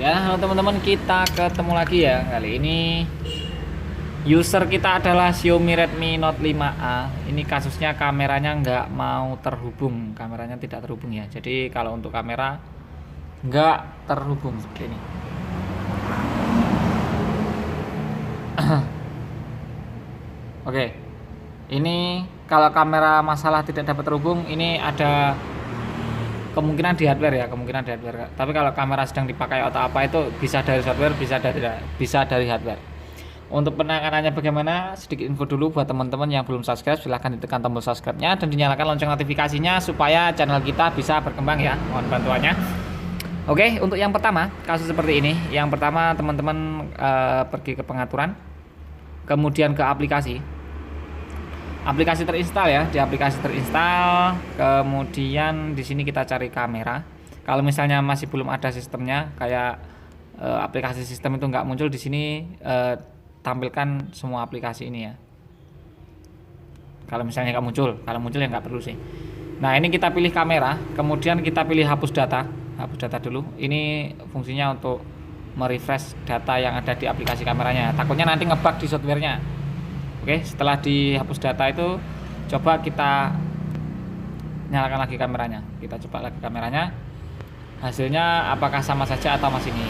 Ya, halo teman-teman, kita ketemu lagi ya. Kali ini user kita adalah Xiaomi Redmi Note 5A. Ini kasusnya kameranya nggak mau terhubung, kameranya tidak terhubung ya. Jadi kalau untuk kamera nggak terhubung seperti ini. Oke, ini kalau kamera masalah tidak dapat terhubung, ini ada kemungkinan di hardware ya, kemungkinan di hardware. Tapi kalau kamera sedang dipakai atau apa itu bisa dari software, bisa dari hardware. Untuk penanganannya bagaimana? Sedikit info dulu buat teman-teman yang belum subscribe, silahkan ditekan tombol subscribe-nya dan dinyalakan lonceng notifikasinya supaya channel kita bisa berkembang ya. Mohon bantuannya. Oke, untuk yang pertama kasus seperti ini. Yang pertama teman-teman pergi ke pengaturan, kemudian ke aplikasi. Aplikasi terinstall ya, di aplikasi terinstall, kemudian di sini kita cari kamera. Kalau misalnya masih belum ada sistemnya, kayak aplikasi sistem itu nggak muncul di sini, tampilkan semua aplikasi ini ya. Kalau misalnya nggak muncul, kalau muncul ya nggak perlu sih. Nah ini kita pilih kamera, kemudian kita pilih hapus data dulu. Ini fungsinya untuk merefresh data yang ada di aplikasi kameranya. Takutnya nanti ngebug di softwarenya. Oke, setelah dihapus data itu coba kita nyalakan lagi kameranya. Kita coba lagi kameranya. Hasilnya apakah sama saja atau masih ini?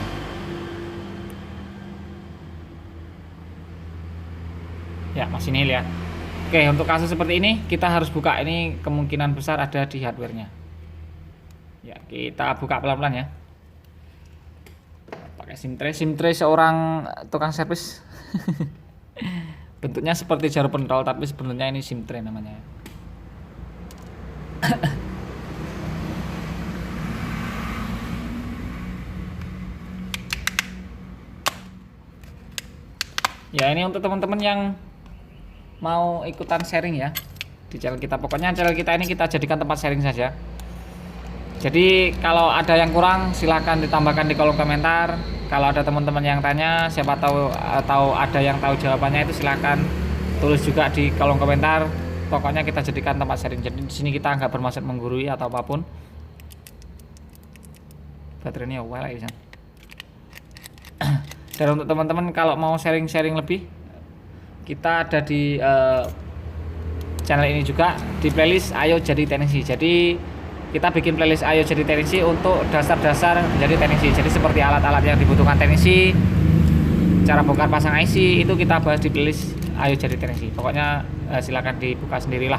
Ya, masih nihil ya. Oke, untuk kasus seperti ini kita harus buka. Ini kemungkinan besar ada di hardwarenya. Ya, kita buka pelan-pelan ya. Pakai SIM tray seorang tukang servis. Bentuknya seperti jarum pentol tapi sebenarnya ini SIM tray namanya. Ya ini untuk teman-teman yang mau ikutan sharing ya di channel kita. Pokoknya channel kita ini kita jadikan tempat sharing saja. Jadi kalau ada yang kurang silahkan ditambahkan di kolom komentar. Kalau ada teman-teman yang tanya, siapa tahu atau ada yang tahu jawabannya itu silahkan tulis juga di kolom komentar. Pokoknya kita jadikan tempat sharing. Jadi di sini kita nggak bermaksud menggurui atau apapun. Baterainya well ya. Dan untuk teman-teman kalau mau sharing-sharing lebih, kita ada di channel ini juga di playlist Ayo Jadi Teknisi. Jadi kita bikin playlist Ayo Jadi Teknisi untuk dasar-dasar menjadi teknisi. Jadi seperti alat-alat yang dibutuhkan teknisi, cara bongkar pasang IC itu kita bahas di playlist Ayo Jadi Teknisi. Pokoknya silakan dibuka sendirilah.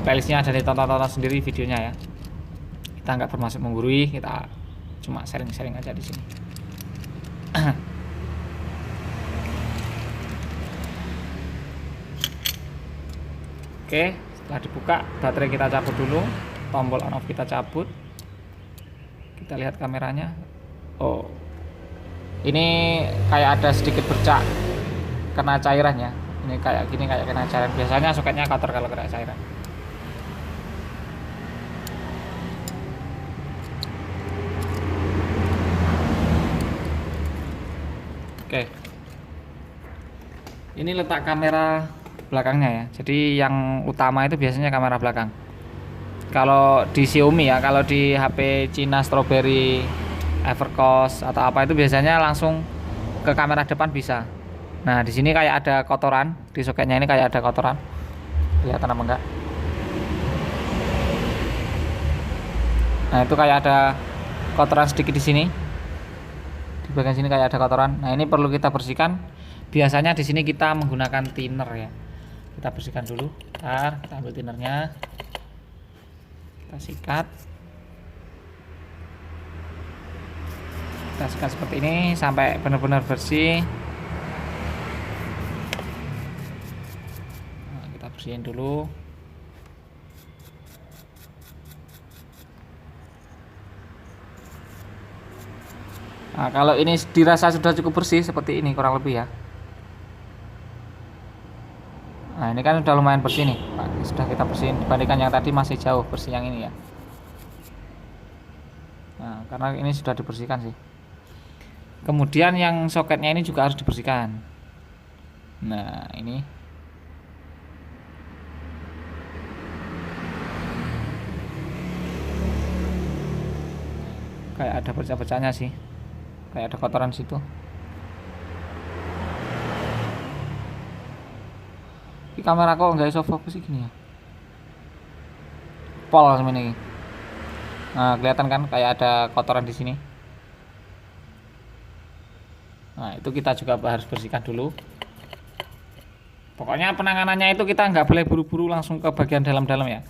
Playlistnya ada, ditonton sendiri videonya ya. Kita nggak bermaksud menggurui, kita cuma sharing-sharing aja di sini. Oke, setelah dibuka baterai kita cabut dulu, tombol on off kita cabut. Kita lihat kameranya. Oh, ini kayak ada sedikit bercak kena cairannya. Ini kayak gini, kayak kena cairan. Biasanya soketnya kotor kalau kena cairan. Oke, ini letak kamera belakangnya ya. Jadi yang utama itu biasanya kamera belakang. Kalau di Xiaomi ya, kalau di HP Cina Strawberry, Evercost atau apa itu biasanya langsung ke kamera depan bisa. Nah di sini kayak ada kotoran di soketnya, ini kayak ada kotoran. Kelihatan apa enggak? Nah itu kayak ada kotoran sedikit di sini. Di bagian sini kayak ada kotoran. Nah ini perlu kita bersihkan. Biasanya di sini kita menggunakan thinner ya. Kita bersihkan dulu. Bentar, kita ambil thinnernya. Kita sikat. Kita sikat seperti ini sampai benar-benar bersih. Nah, kita bersihin dulu. Nah, kalau ini dirasa sudah cukup bersih seperti ini kurang lebih ya. Nah ini kan udah lumayan bersih nih Pak. Sudah kita bersihin, dibandingkan yang tadi masih jauh bersih yang ini ya. Nah karena ini sudah dibersihkan sih. Kemudian yang soketnya ini juga harus dibersihkan. Nah ini kayak ada pecah-pecahnya sih. kayak ada kotoran situ. Ini kamera kok nggak iso fokus sih gini ya, pol sebenarnya ini. Nah kelihatan kan kayak ada kotoran di sini. Nah itu kita juga harus bersihkan dulu. Pokoknya penanganannya itu kita nggak boleh buru-buru langsung ke bagian dalam-dalam ya.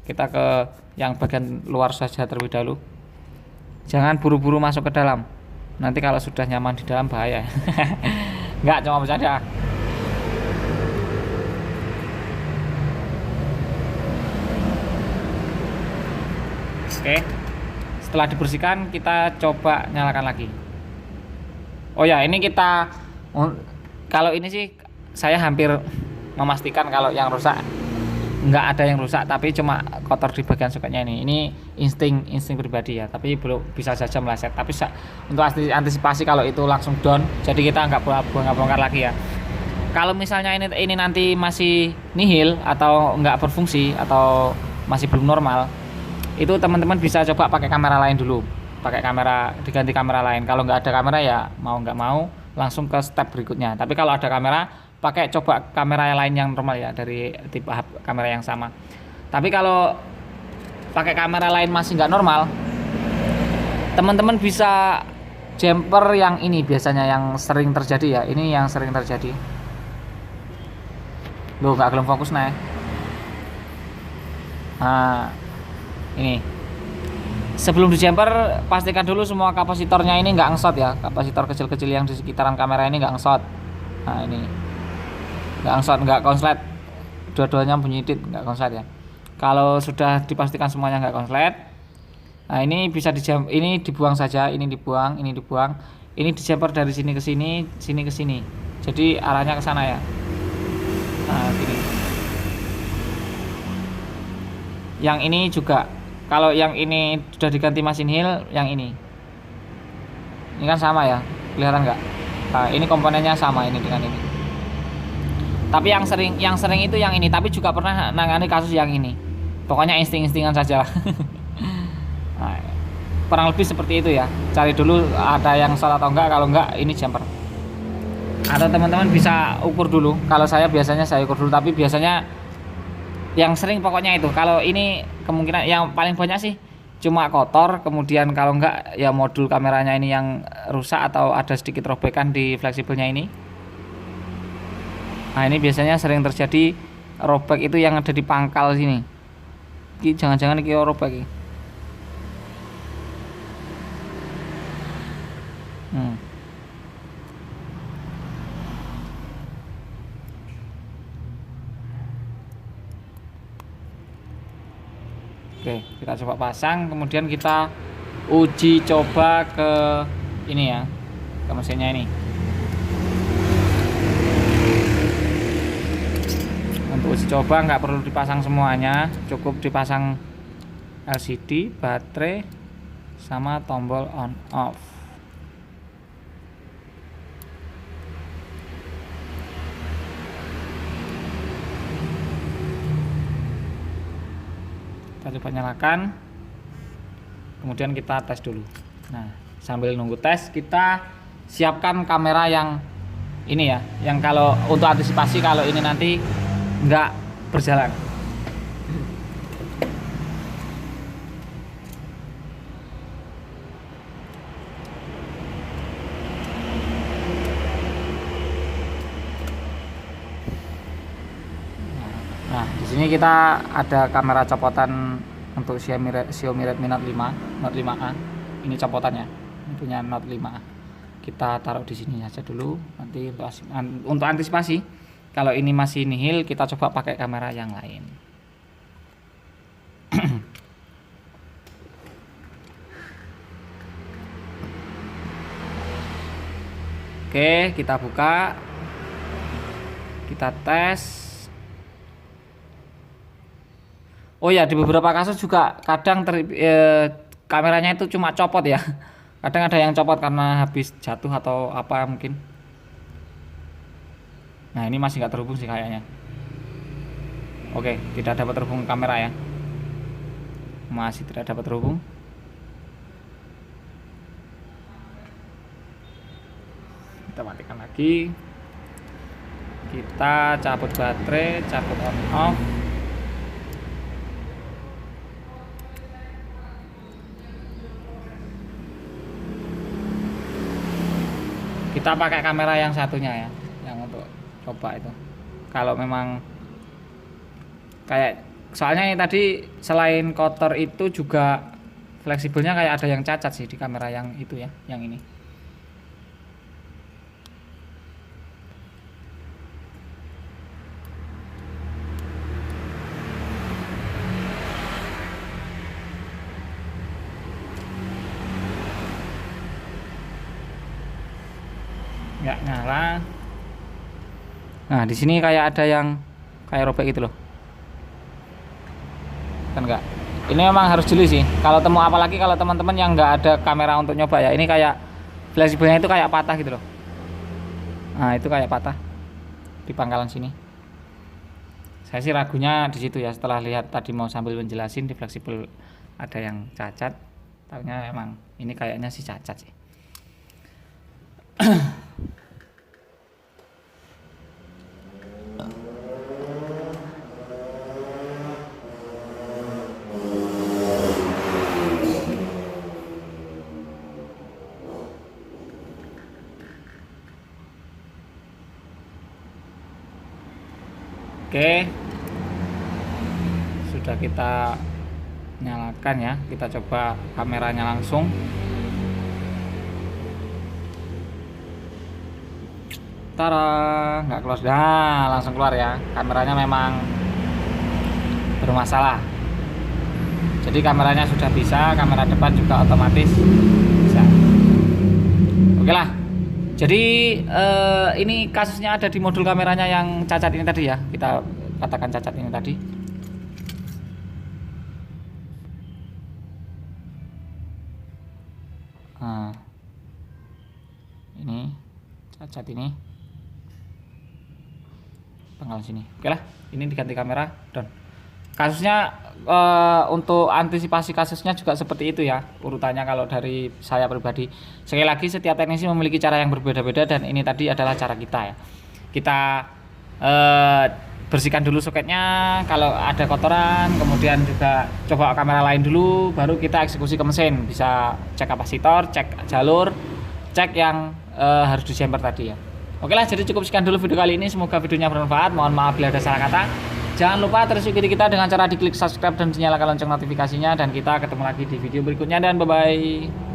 Kita ke yang bagian luar saja terlebih dahulu. Jangan buru-buru masuk ke dalam. Nanti kalau sudah nyaman di dalam bahaya. Nggak, cuma bercanda. Oke. Setelah dibersihkan kita coba nyalakan lagi. Oh ya, ini kita kalau ini sih saya hampir memastikan kalau yang rusak nggak ada yang rusak, tapi cuma kotor di bagian soketnya ini. Ini insting pribadi ya, tapi belum bisa saja meleset. Tapi untuk antisipasi kalau itu langsung down, jadi kita nggak bongkar lagi ya. Kalau misalnya ini nanti masih nihil atau nggak berfungsi atau masih belum normal, itu teman-teman bisa coba pakai kamera lain dulu. Pakai kamera, diganti kamera lain. Kalau nggak ada kamera ya mau nggak mau langsung ke step berikutnya. Tapi kalau ada kamera, pakai coba kamera lain yang normal ya, dari tipe kamera yang sama. Tapi kalau pakai kamera lain masih nggak normal, teman-teman bisa jumper yang ini biasanya yang sering terjadi ya. Ini yang sering terjadi. Loh, nggak belum fokus nih. Nah, ini. Sebelum di jumper, pastikan dulu semua kapasitornya ini nggak ngesot ya. Kapasitor kecil-kecil yang di sekitaran kamera ini nggak ngesot. Nah ini nggak ngesot, nggak konslet. Dua-duanya bunyi tit, nggak konslet ya. Kalau sudah dipastikan semuanya nggak konslet, nah ini bisa ini dibuang saja. Ini dibuang, ini dibuang. Ini di jumper dari sini ke sini, sini ke sini. Jadi arahnya ke sana ya. Nah gini. Yang ini juga. Kalau yang ini sudah diganti mesin hill, yang ini kan sama ya, kelihatan nggak? Nah, ini komponennya sama ini dengan ini. Tapi yang sering itu yang ini. Tapi juga pernah nangani kasus yang ini. Pokoknya insting-instingan saja lah. Nah, kurang lebih seperti itu ya. Cari dulu ada yang salah atau enggak. Kalau enggak, ini jumper. Atau teman-teman bisa ukur dulu. Kalau saya biasanya saya ukur dulu, tapi biasanya yang sering pokoknya itu. Kalau ini kemungkinan yang paling banyak sih cuma kotor, kemudian kalau enggak ya modul kameranya ini yang rusak atau ada sedikit robekan di fleksibelnya ini. Nah ini biasanya sering terjadi robek itu yang ada di pangkal sini. Ini jangan-jangan ini robek ini. Oke, kita coba pasang, kemudian kita uji coba ke ini ya, ke mesinnya ini. Untuk uji coba nggak perlu dipasang semuanya, cukup dipasang LCD, baterai, sama tombol on off. Kita coba nyalakan, kemudian kita tes dulu. Nah sambil nunggu tes, kita siapkan kamera yang ini ya, yang kalau untuk antisipasi kalau ini nanti nggak berjalan. Nah, di sini kita ada kamera copotan untuk Xiaomi Redmi Note 5, Note 5A. Ini copotannya, ini punya Note 5A. Kita taruh di sini aja dulu. Nanti untuk antisipasi, kalau ini masih nihil, kita coba pakai kamera yang lain. Oke, kita buka, kita tes. Oh ya, di beberapa kasus juga kadang kameranya itu cuma copot ya. Kadang ada yang copot karena habis jatuh atau apa mungkin. Nah ini masih nggak terhubung sih kayaknya. Oke, tidak dapat terhubung kamera ya. Masih tidak dapat terhubung. kita matikan lagi, kita cabut baterai, cabut on off. Kita pakai kamera yang satunya ya, yang untuk coba itu. Kalau memang kayak, soalnya ini tadi selain kotor itu juga fleksibelnya kayak ada yang cacat sih di kamera yang itu ya, yang ini. Nggak nyala. Nah di sini kayak ada yang kayak robek gitu loh, kan enggak. Ini memang harus jeli sih kalau temu, apalagi kalau teman-teman yang nggak ada kamera untuk nyoba ya. Ini kayak fleksibelnya itu kayak patah gitu loh. Nah itu kayak patah di pangkalan sini. Saya sih ragunya di situ ya, setelah lihat tadi mau sambil menjelasin di fleksibel ada yang cacat. Taunya emang ini kayaknya sih cacat sih. Oke, sudah kita nyalakan ya. Kita coba kameranya langsung. Tara, nggak close, dah langsung keluar ya. Kameranya memang bermasalah. Jadi kameranya sudah bisa, kamera depan juga otomatis bisa. Oke lah. Jadi ini kasusnya ada di modul kameranya yang cacat ini tadi ya. Kita katakan cacat ini tadi. Nah, ini cacat ini. Pangkalan sini. Oke lah, ini diganti kamera, down. Kasusnya untuk antisipasi kasusnya juga seperti itu ya urutannya kalau dari saya pribadi. Sekali lagi setiap teknisi memiliki cara yang berbeda-beda dan ini tadi adalah cara kita ya. Kita bersihkan dulu soketnya kalau ada kotoran, kemudian juga coba kamera lain dulu, baru kita eksekusi ke mesin. Bisa cek kapasitor, cek jalur, cek yang harus disemper tadi ya. Oke lah, jadi cukup sekian dulu video kali ini. Semoga videonya bermanfaat. Mohon maaf bila ada salah kata. Jangan lupa terus ikuti kita dengan cara diklik subscribe dan nyalakan lonceng notifikasinya. Dan kita ketemu lagi di video berikutnya, dan bye-bye.